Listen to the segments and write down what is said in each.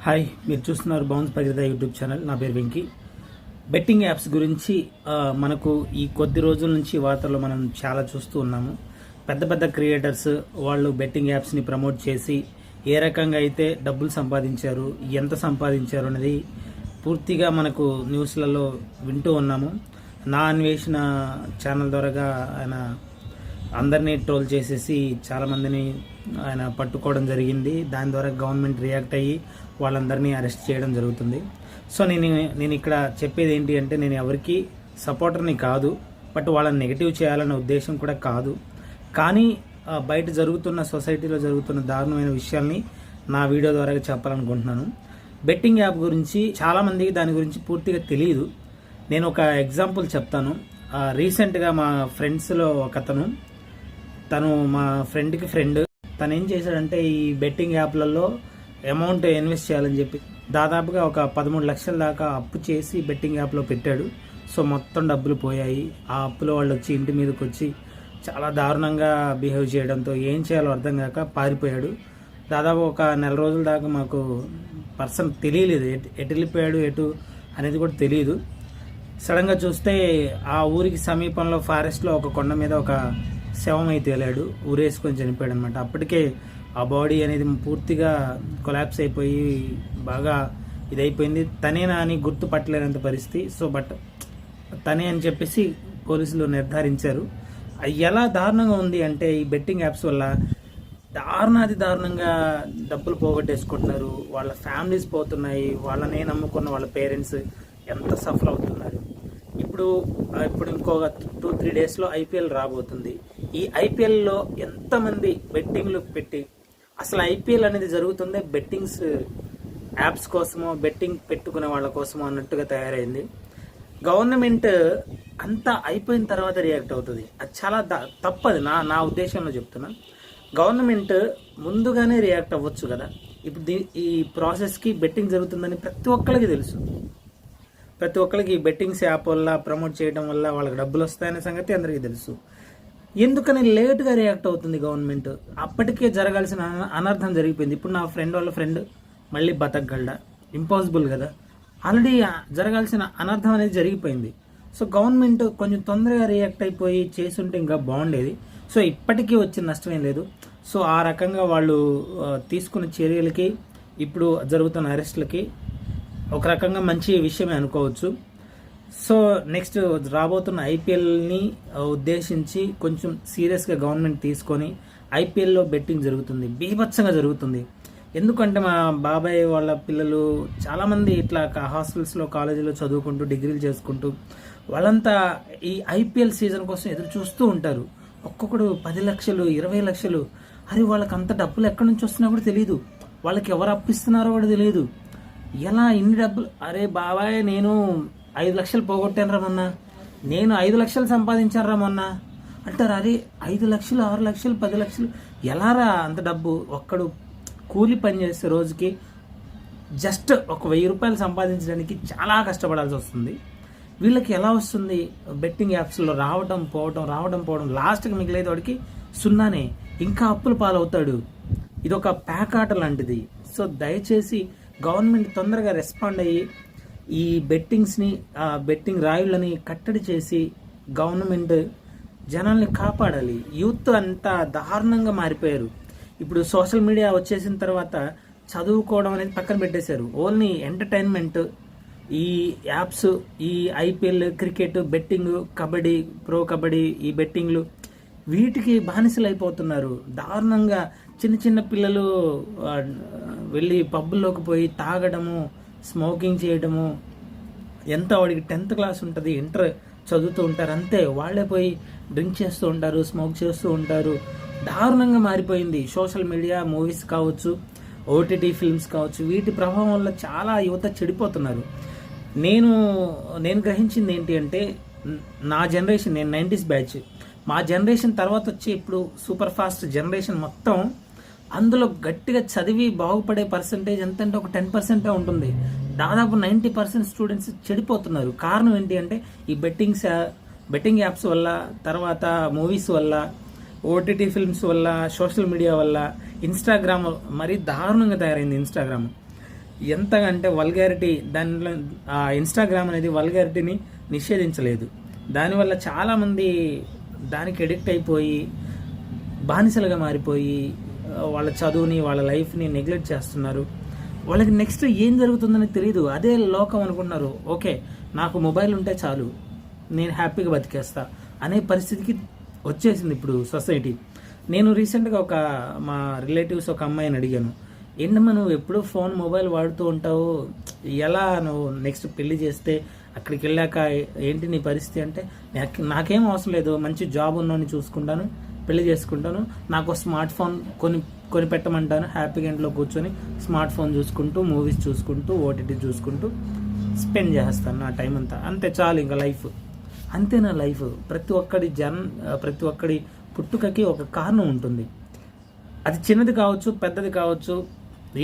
Hi, మీరు చూస్తున్నారు bounce Bhagiratha YouTube channel. నా పేరు వెంకీ. బెట్టింగ్ యాప్స్ గురించి మనకు ఈ కొద్ది రోజుల నుంచి వార్తల్లో మనం చాలా చూస్తూ ఉన్నాము. పెద్ద పెద్ద క్రియేటర్స్ వాళ్ళు బెట్టింగ్ యాప్స్ని ప్రమోట్ చేసి ఏ రకంగా అయితే డబ్బులు సంపాదించారు, ఎంత సంపాదించారు అనేది పూర్తిగా మనకు న్యూస్లలో వింటూ ఉన్నాము. నా అన్వేషణ ఛానల్ ద్వారాగా ఆయన అందరినీ ట్రోల్ చేసేసి చాలామందిని ఆయన పట్టుకోవడం జరిగింది. దాని ద్వారా గవర్నమెంట్ రియాక్ట్ అయ్యి వాళ్ళందరినీ అరెస్ట్ చేయడం జరుగుతుంది. సో నేను ఇక్కడ చెప్పేది ఏంటి అంటే, నేను ఎవరికి సపోర్టర్ని కాదు, బట్ వాళ్ళని నెగిటివ్ చేయాలనే ఉద్దేశం కూడా కాదు. కానీ బయట జరుగుతున్న సొసైటీలో జరుగుతున్న దారుణమైన విషయాల్ని నా వీడియో ద్వారా చెప్పాలనుకుంటున్నాను. బెట్టింగ్ యాప్ గురించి చాలామందికి దాని గురించి పూర్తిగా తెలియదు. నేను ఒక ఎగ్జాంపుల్ చెప్తాను. రీసెంట్గా మా ఫ్రెండ్స్లో ఒకతను, తను మా ఫ్రెండ్కి ఫ్రెండ్, తను ఏం చేశాడంటే ఈ బెట్టింగ్ యాప్లలో అమౌంట్ ఇన్వెస్ట్ చేయాలని చెప్పి దాదాపుగా ఒక 13 లక్షల దాకా అప్పు చేసి బెట్టింగ్ యాప్లో పెట్టాడు. సో మొత్తం డబ్బులు పోయాయి. ఆ అప్పులో వాళ్ళు వచ్చి ఇంటి మీదకి వచ్చి చాలా దారుణంగా బిహేవ్ చేయడంతో ఏం చేయాలో అర్థం కాక పారిపోయాడు. దాదాపు ఒక నెల రోజుల దాకా మాకు పర్సన్ తెలియలేదు, ఎటు వెళ్ళిపోయాడు ఎటు అనేది కూడా తెలియదు. సడన్గా చూస్తే ఆ ఊరికి సమీపంలో ఫారెస్ట్లో ఒక కొండ మీద ఒక శవం అయితే తేలాడు, ఊరేసుకొని చనిపోయాడు అనమాట. అప్పటికే ఆ బాడీ అనేది పూర్తిగా కొలాప్స్ అయిపోయి బాగా ఇదైపోయింది. తనేనా అని గుర్తుపట్టలేనంత పరిస్థితి. సో బట్ తనే అని చెప్పేసి పోలీసులు నిర్ధారించారు. ఎలా దారుణంగా ఉంది అంటే, ఈ బెట్టింగ్ యాప్స్ వల్ల దారుణాది దారుణంగా డబ్బులు పోగొట్టేసుకుంటున్నారు. వాళ్ళ ఫ్యామిలీస్ పోతున్నాయి, వాళ్ళనే నమ్ముకున్న వాళ్ళ పేరెంట్స్ ఎంత సఫర్ అవుతున్నారు. ఇప్పుడు ఇంకొక 2-3 డేస్లో ఐపీఎల్ రాబోతుంది. ఈ ఐపీఎల్లో ఎంతమంది బెట్టింగ్లు పెట్టి, అసలు ఐపీఎల్ అనేది జరుగుతుంది బెట్టింగ్స్ యాప్స్ కోసమో, బెట్టింగ్ పెట్టుకునే వాళ్ళ కోసమో అన్నట్టుగా తయారైంది. గవర్నమెంట్ అంతా అయిపోయిన తర్వాత రియాక్ట్ అవుతుంది. అది చాలా తప్పది. నా ఉద్దేశంలో చెప్తున్నా. గవర్నమెంట్ ముందుగానే రియాక్ట్ అవ్వచ్చు కదా. ఇప్పుడు ఈ ప్రాసెస్కి బెట్టింగ్ జరుగుతుందని ప్రతి ఒక్కరికి తెలుసు. ప్రతి ఒక్కరికి ఈ బెట్టింగ్స్ యాప్ వల్ల ప్రమోట్ చేయడం వల్ల వాళ్ళకి డబ్బులు వస్తాయనే సంగతి అందరికీ తెలుసు. ఎందుకని లేట్గా రియాక్ట్ అవుతుంది గవర్నమెంట్? అప్పటికే జరగాల్సిన అనర్థం జరిగిపోయింది. ఇప్పుడు నా ఫ్రెండ్ వాళ్ళ ఫ్రెండ్ మళ్ళీ బతకగలడా? ఇంపాసిబుల్ కదా. ఆల్రెడీ జరగాల్సిన అనర్థం అనేది జరిగిపోయింది. సో గవర్నమెంట్ కొంచెం తొందరగా రియాక్ట్ అయిపోయి చేసుంటే ఇంకా బాగుండేది. సో ఇప్పటికీ వచ్చిన నష్టమేం లేదు. సో ఆ రకంగా వాళ్ళు తీసుకున్న చర్యలకి, ఇప్పుడు జరుగుతున్న అరెస్టులకి ఒక రకంగా మంచి విషయమే అనుకోవచ్చు. సో నెక్స్ట్ రాబోతున్న ఐపీఎల్ని ఉద్దేశించి కొంచెం సీరియస్గా గవర్నమెంట్ తీసుకొని ఐపీఎల్లో బెట్టింగ్ జరుగుతుంది, బీభత్సంగా జరుగుతుంది. ఎందుకంటే మా బాబాయ్ వాళ్ళ పిల్లలు చాలామంది ఇట్లా హాస్టల్స్లో, కాలేజీలో చదువుకుంటూ, డిగ్రీలు చేసుకుంటూ వాళ్ళంతా ఈ ఐపీఎల్ సీజన్ కోసం ఎదురు చూస్తూ ఉంటారు. ఒక్కొక్కడు 10 లక్షలు, 20 లక్షలు. అరే వాళ్ళకి అంత డబ్బులు ఎక్కడి నుంచి వస్తున్నా కూడా తెలియదు. వాళ్ళకి ఎవరు అప్పిస్తున్నారో కూడా తెలియదు. ఎలా ఇన్ని డబ్బులు? అరే బాబాయ్, నేను 5 లక్షలు పోగొట్టాను మొన్న, నేను 5 లక్షలు సంపాదించాను మొన్న అంటారు. అరే 5 లక్షలు, 6 లక్షలు, 10 లక్షలు ఎలారా అంత డబ్బు? ఒక్కడు కూలి పని చేస్తే రోజుకి జస్ట్ ఒక 1000 రూపాయలు సంపాదించడానికి చాలా కష్టపడాల్సి వస్తుంది. వీళ్ళకి ఎలా వస్తుంది? బెట్టింగ్ యాప్స్లో రావడం పోవడం, లాస్ట్కి మిగిలేదు వాడికి సున్నానే. ఇంకా అప్పుల పాలవుతాడు. ఇదొక ప్యాకాట లాంటిది. సో దయచేసి గవర్నమెంట్ తొందరగా రెస్పాండ్ అయ్యి ఈ బెట్టింగ్స్ని, బెట్టింగ్ రాయుళ్ళని కట్టడి చేసి గవర్నమెంట్ జనాల్ని కాపాడాలి. యూత్ అంతా దారుణంగా మారిపోయారు. ఇప్పుడు సోషల్ మీడియా వచ్చేసిన తర్వాత చదువుకోవడం అనేది పక్కన పెట్టేశారు. ఓన్లీ ఎంటర్టైన్మెంట్, ఈ యాప్స్, ఈ IPL, cricket, betting, kabaddi, pro kabaddi, ఈ బెట్టింగ్లు, వీటికి బానిసలు అయిపోతున్నారు దారుణంగా. చిన్న పిల్లలు వెళ్ళి పబ్బుల్లోకి పోయి తాగడము, స్మోకింగ్ చేయడము. ఎంత వాడికి 10th క్లాస్ ఉంటుంది, ఇంటర్ చదువుతూ ఉంటారు, అంతే వాళ్ళే పోయి డ్రింక్ చేస్తూ ఉంటారు, స్మోక్ చేస్తూ ఉంటారు. దారుణంగా మారిపోయింది. సోషల్ మీడియా, మూవీస్ కావచ్చు, ఓటీటీ ఫిల్మ్స్ కావచ్చు, వీటి ప్రభావం వల్ల చాలా యువత చెడిపోతున్నారు. నేను గ్రహించింది ఏంటి అంటే, నా జనరేషన్, నేను 90s బ్యాచ్, మా జనరేషన్ తర్వాత వచ్చి ఇప్పుడు సూపర్ ఫాస్ట్ జనరేషన్ మొత్తం, అందులో గట్టిగా చదివి బాగుపడే పర్సంటేజ్ ఎంత అంటే ఒక 10% ఉంటుంది. దాదాపు 90% స్టూడెంట్స్ చెడిపోతున్నారు. కారణం ఏంటి అంటే ఈ బెట్టింగ్ యాప్స్ వల్ల, తర్వాత మూవీస్ వల్ల, ఓటీటీ ఫిల్మ్స్ వల్ల, సోషల్ మీడియా వల్ల. ఇన్స్టాగ్రామ్ మరీ దారుణంగా తయారైంది. ఇన్స్టాగ్రామ్ ఎంతగా అంటే వల్గారిటీ, దానిలో ఇన్స్టాగ్రామ్ అనేది వల్గారిటీని నిషేధించలేదు. దానివల్ల చాలామంది దానికి ఎడిక్ట్ అయిపోయి బానిసలుగా మారిపోయి వాళ్ళ చదువుని, వాళ్ళ లైఫ్ని నెగ్లెక్ట్ చేస్తున్నారు. వాళ్ళకి నెక్స్ట్ ఏం జరుగుతుందని తెలియదు. అదే లోకం అనుకుంటున్నారు. ఓకే, నాకు మొబైల్ ఉంటే చాలు, నేను హ్యాపీగా బతికేస్తా అనే పరిస్థితికి వచ్చేసింది ఇప్పుడు సొసైటీ. నేను రీసెంట్గా మా రిలేటివ్స్ ఒక అమ్మాయిని అడిగాను, ఏంటమ్మా నువ్వు ఎప్పుడు ఫోన్ మొబైల్ వాడుతూ ఉంటావు, ఎలా నువ్వు నెక్స్ట్ పెళ్లి చేస్తే అక్కడికి వెళ్ళాక ఏంటి నీ పరిస్థితి అంటే, నాకేం అవసరం లేదు, మంచి జాబ్ ఉన్నోని చూసుకుంటాను, పెళ్లి చేసుకుంటాను, నాకు స్మార్ట్ ఫోన్ కొని పెట్టమంటాను, హ్యాపీగా ఇంట్లో కూర్చొని స్మార్ట్ ఫోన్ చూసుకుంటూ, మూవీస్ చూసుకుంటూ, ఓటీటీ చూసుకుంటూ స్పెండ్ చేస్తాను నా టైం అంతా, అంతే చాలు ఇంకా లైఫ్. అంతే నా లైఫ్. ప్రతి ఒక్కడి పుట్టుకకి ఒక కారణం ఉంటుంది. అది చిన్నది కావచ్చు, పెద్దది కావచ్చు,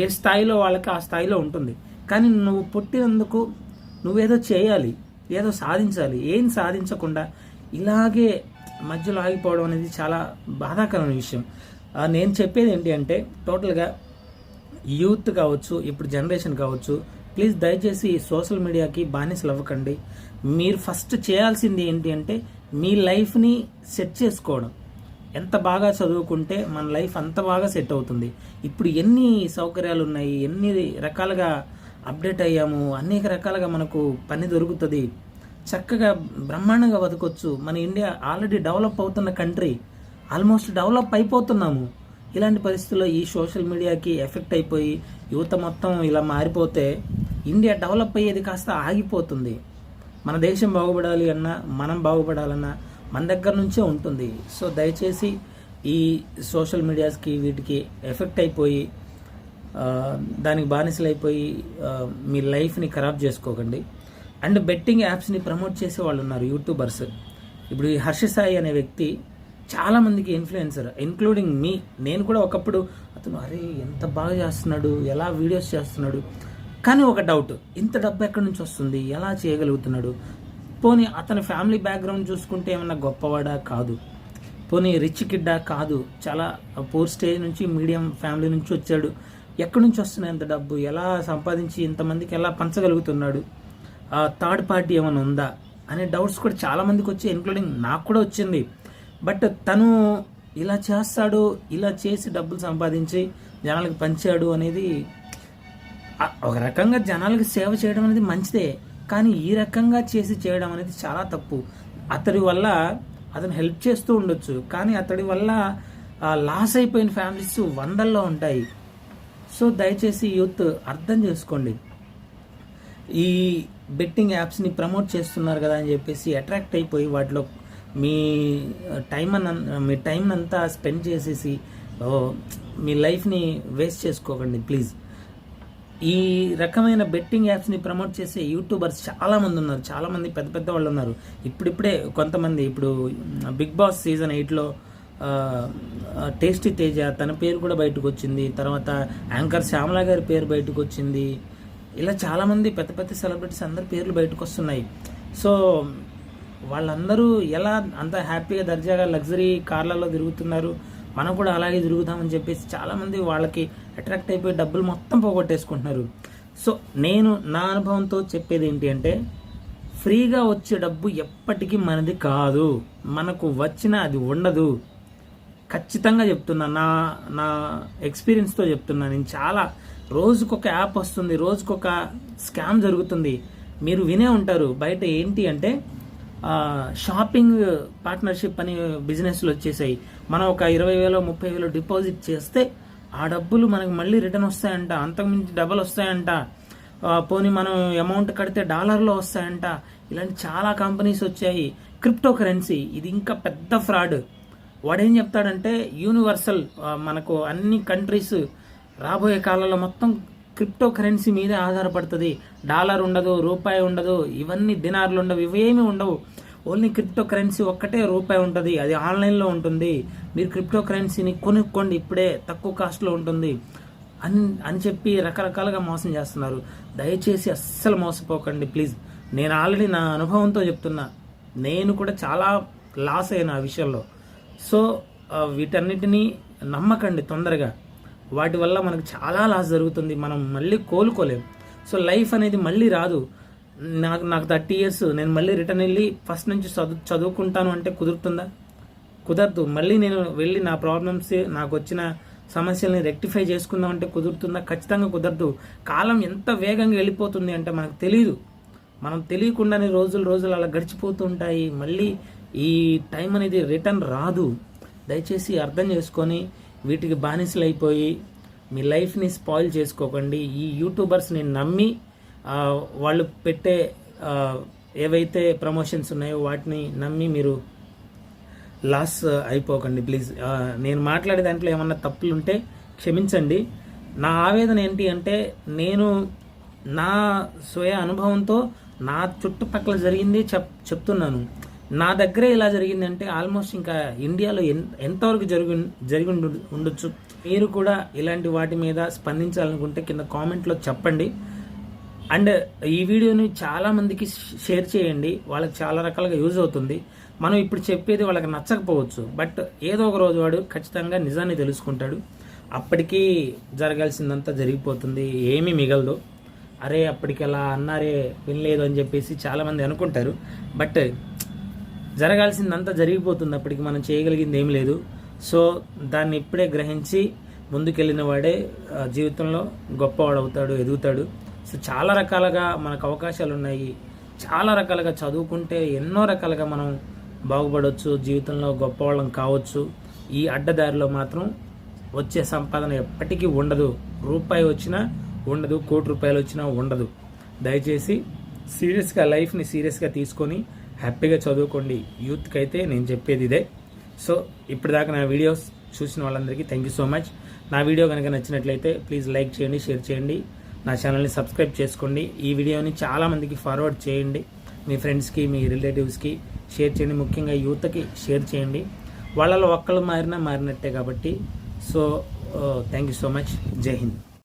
ఏ స్థాయిలో వాళ్ళకి ఆ స్థాయిలో ఉంటుంది. కానీ నువ్వు పుట్టినందుకు నువ్వేదో చేయాలి, ఏదో సాధించాలి. ఏం సాధించకుండా ఇలాగే మధ్యలో ఆగిపోవడం అనేది చాలా బాధాకరమైన విషయం. నేను చెప్పేది ఏంటి అంటే, టోటల్గా యూత్ కావచ్చు, ఇప్పుడు జనరేషన్ కావచ్చు, ప్లీజ్ దయచేసి సోషల్ మీడియాకి బానిసలు అవ్వకండి. మీరు ఫస్ట్ చేయాల్సింది ఏంటి అంటే, మీ లైఫ్ని సెట్ చేసుకోవడం. ఎంత బాగా చదువుకుంటే మన లైఫ్ అంత బాగా సెట్ అవుతుంది. ఇప్పుడు ఎన్ని సౌకర్యాలు ఉన్నాయి, ఎన్ని రకాలుగా అప్డేట్ అయ్యాము, అనేక రకాలుగా మనకు పని దొరుకుతుంది, చక్కగా బ్రహ్మాండంగా బతకొచ్చు. మన ఇండియా ఆల్రెడీ డెవలప్ అవుతున్న కంట్రీ, ఆల్మోస్ట్ డెవలప్ అయిపోతున్నాము. ఇలాంటి పరిస్థితుల్లో ఈ సోషల్ మీడియాకి ఎఫెక్ట్ అయిపోయి యువత మొత్తం ఇలా మారిపోతే ఇండియా డెవలప్ అయ్యేది కాస్త ఆగిపోతుంది. మన దేశం బాగుపడాలి అన్నా, మనం బాగుపడాలన్నా మన దగ్గర నుంచే ఉంటుంది. సో దయచేసి ఈ సోషల్ మీడియాస్కి వీటికి ఎఫెక్ట్ అయిపోయి దానికి బానిసలైపోయి మీ లైఫ్ని ఖరాబ్ చేసుకోకండి. అండ్ బెట్టింగ్ యాప్స్ని ప్రమోట్ చేసే వాళ్ళు ఉన్నారు, యూట్యూబర్స్. ఇప్పుడు ఈ హర్ష సాయి అనే వ్యక్తి చాలామందికి ఇన్ఫ్లుయెన్సర్, ఇంక్లూడింగ్ మీ. నేను కూడా ఒకప్పుడు అతను అరే ఎంత బాగా చేస్తున్నాడు, ఎలా వీడియోస్ చేస్తున్నాడు. కానీ ఒక డౌట్, ఇంత డబ్బు ఎక్కడి నుంచి వస్తుంది, ఎలా చేయగలుగుతున్నాడు? పోనీ అతని ఫ్యామిలీ బ్యాక్గ్రౌండ్ చూసుకుంటే ఏమన్నా గొప్పవాడా? కాదు. పోనీ రిచ్ కిడ్డా? కాదు. చాలా పూర్ స్టేజ్ నుంచి, మీడియం ఫ్యామిలీ నుంచి వచ్చాడు. ఎక్కడి నుంచి వస్తున్నాయి ఇంత డబ్బు, ఎలా సంపాదించి ఇంతమందికి ఎలా పంచగలుగుతున్నాడు? థర్డ్ పార్టీ ఏమైనా ఉందా అనే డౌట్స్ కూడా చాలామందికి వచ్చి, ఇంక్లూడింగ్ నాకు కూడా వచ్చింది. బట్ తను ఇలా చేస్తాడు, ఇలా చేసి డబ్బులు సంపాదించి జనాలకు పంచాడు అనేది ఒక రకంగా జనాలకు సేవ చేయడం అనేది మంచిదే. కానీ ఈ రకంగా చేసి చేయడం అనేది చాలా తప్పు. అతడి వల్ల అతను హెల్ప్ చేస్తూ ఉండొచ్చు, కానీ అతడి వల్ల లాస్ అయిపోయిన ఫ్యామిలీస్ వందల్లో ఉంటాయి. సో దయచేసి యూత్ అర్థం చేసుకోండి. ఈ బెట్టింగ్ యాప్స్ని ప్రమోట్ చేస్తున్నారు కదా అని చెప్పేసి అట్రాక్ట్ అయిపోయి వాటిలో మీ టైం అంతా స్పెండ్ చేసేసి మీ లైఫ్ని వేస్ట్ చేసుకోకండి ప్లీజ్. ఈ రకమైన బెట్టింగ్ యాప్స్ని ప్రమోట్ చేసే యూట్యూబర్స్ చాలామంది ఉన్నారు, చాలామంది పెద్ద పెద్ద వాళ్ళు ఉన్నారు. ఇప్పుడిప్పుడే కొంతమంది, ఇప్పుడు బిగ్ బాస్ సీజన్ 8లో టేస్టీ తేజ తన పేరు కూడా బయటకు వచ్చింది, తర్వాత యాంకర్ శ్యామల గారి పేరు బయటకు వచ్చింది. ఇలా చాలామంది పెద్ద పెద్ద సెలబ్రిటీస్ అందరి పేర్లు బయటకు వస్తున్నాయి. సో వాళ్ళందరూ ఎలా అంత హ్యాపీగా దర్జాగా లగ్జరీ కార్లలో తిరుగుతున్నారు, మనం కూడా అలాగే తిరుగుతామని చెప్పేసి చాలామంది వాళ్ళకి అట్రాక్ట్ అయిపోయి డబ్బులు మొత్తం పోగొట్టేసుకుంటున్నారు. సో నేను నా అనుభవంతో చెప్పేది ఏంటి అంటే, ఫ్రీగా వచ్చే డబ్బు ఎప్పటికీ మనది కాదు, మనకు వచ్చినా అది ఉండదు. ఖచ్చితంగా చెప్తున్నా, నా ఎక్స్పీరియన్స్తో చెప్తున్నా. నేను చాలా రోజుకొక యాప్ వస్తుంది, రోజుకొక స్కామ్ జరుగుతుంది. మీరు వినే ఉంటారు బయట ఏంటి అంటే, షాపింగ్ పార్ట్నర్షిప్ అని బిజినెస్లు వచ్చేసాయి. మనం ఒక 20,000 30,000 డిపాజిట్ చేస్తే ఆ డబ్బులు మనకు మళ్ళీ రిటర్న్ వస్తాయంట, అంతకుమించి డబ్బులు వస్తాయంట. పోనీ మనం అమౌంట్ కడితే డాలర్లో వస్తాయంట. ఇలాంటి చాలా కంపెనీస్ వచ్చాయి. క్రిప్టో కరెన్సీ ఇది ఇంకా పెద్ద ఫ్రాడ్. వాడేం చెప్తాడంటే యూనివర్సల్, మనకు అన్ని కంట్రీస్ రాబోయే కాలంలో మొత్తం క్రిప్టో కరెన్సీ మీదే ఆధారపడుతుంది. డాలర్ ఉండదు, రూపాయి ఉండదు, ఇవన్నీ దినార్లు ఉండవు, ఇవేమీ ఉండవు. ఓన్లీ క్రిప్టో కరెన్సీ ఒక్కటే రూపాయి ఉంటుంది, అది ఆన్లైన్లో ఉంటుంది. మీరు క్రిప్టో కరెన్సీని కొనుక్కోండి, ఇప్పుడే తక్కువ కాస్ట్లో ఉంటుంది అని చెప్పి రకరకాలుగా మోసం చేస్తున్నారు. దయచేసి అస్సలు మోసపోకండి ప్లీజ్. నేను ఆల్రెడీ నా అనుభవంతో చెప్తున్నా, నేను కూడా చాలా లాస్ అయిన ఆ విషయంలో. సో వీటన్నిటినీ నమ్మకండి తొందరగా. వాటి వల్ల మనకు చాలా లాస్ జరుగుతుంది, మనం మళ్ళీ కోలుకోలేము. సో లైఫ్ అనేది మళ్ళీ రాదు. నాకు 30 years, నేను మళ్ళీ రిటర్న్ వెళ్ళి ఫస్ట్ నుంచి చదువుకుంటాను అంటే కుదురుతుందా? కుదరదు. మళ్ళీ నేను వెళ్ళి నా ప్రాబ్లమ్స్, నాకు వచ్చిన సమస్యల్ని రెక్టిఫై చేసుకుందాం అంటే కుదురుతుందా? ఖచ్చితంగా కుదరదు. కాలం ఎంత వేగంగా వెళ్ళిపోతుంది అంటే మనకు తెలియదు. మనం తెలియకుండానే రోజులు అలా గడిచిపోతూ ఉంటాయి. మళ్ళీ ఈ టైం అనేది రిటర్న్ రాదు. దయచేసి అర్థం చేసుకొని వీటికి బానిసలు అయిపోయి మీ లైఫ్ని స్పాయిల్ చేసుకోకండి. ఈ యూట్యూబర్స్ని నమ్మి వాళ్ళు పెట్టే ఏవైతే ప్రమోషన్స్ ఉన్నాయో వాటిని నమ్మి మీరు లాస్ అయిపోకండి ప్లీజ్. నేను మాట్లాడే దాంట్లో ఏమన్నా తప్పులు ఉంటే క్షమించండి. నా ఆవేదన ఏంటి అంటే, నేను నా స్వయ అనుభవంతో నా చుట్టుపక్కల జరిగింది చెప్తున్నాను. నా దగ్గరే ఇలా జరిగింది అంటే ఆల్మోస్ట్ ఇంకా ఇండియాలో ఎంతవరకు జరిగి ఉండొచ్చు. మీరు కూడా ఇలాంటి వాటి మీద స్పందించాలనుకుంటే కింద కామెంట్లో చెప్పండి. అండ్ ఈ వీడియోని చాలా మందికి షేర్ చేయండి, వాళ్ళకి చాలా రకాలుగా యూజ్ అవుతుంది. మనం ఇప్పుడు చెప్పేది వాళ్ళకి నచ్చకపోవచ్చు, బట్ ఏదో ఒక రోజు వాడు ఖచ్చితంగా నిజాన్ని తెలుసుకుంటాడు. అప్పటికి జరగాల్సిందంతా జరిగిపోతుంది, ఏమీ మిగలదు. అరే అప్పటికి అలా అన్నారే వినలేదు అని చెప్పేసి చాలామంది అనుకుంటారు, బట్ జరగాల్సిందంతా జరిగిపోతుంది. అప్పటికి మనం చేయగలిగింది ఏం లేదు. సో దాన్ని ఇప్పుడే గ్రహించి ముందుకెళ్ళిన వాడే జీవితంలో గొప్పవాడు అవుతాడు, ఎదుగుతాడు. సో చాలా రకాలుగా మనకు అవకాశాలు ఉన్నాయి. చాలా రకాలుగా చదువుకుంటే ఎన్నో రకాలుగా మనం బాగుపడవచ్చు, జీవితంలో గొప్పవాళ్ళం కావచ్చు. ఈ అడ్డదారిలో మాత్రం వచ్చే సంపాదన ఎప్పటికీ ఉండదు. రూపాయి వచ్చినా ఉండదు, ₹1,00,00,000 వచ్చినా ఉండదు. దయచేసి సీరియస్గా లైఫ్ని సీరియస్గా తీసుకొని హ్యాపీగా చదువుకోండి. యూత్కి అయితే నేను చెప్పేది ఇదే. సో ఇప్పటిదాకా నా వీడియోస్ చూసిన వాళ్ళందరికీ థ్యాంక్ యూ సో మచ్. నా వీడియో కనుక నచ్చినట్లయితే ప్లీజ్ లైక్ చేయండి, షేర్ చేయండి, నా ఛానల్ని సబ్స్క్రైబ్ చేసుకోండి. ఈ వీడియోని చాలామందికి ఫార్వర్డ్ చేయండి, మీ ఫ్రెండ్స్కి, మీ రిలేటివ్స్కి షేర్ చేయండి. ముఖ్యంగా యూత్కి షేర్ చేయండి. వాళ్ళలో ఒక్కళ్ళు మారినట్టే కాబట్టి. So thank you so much. జై హింద్.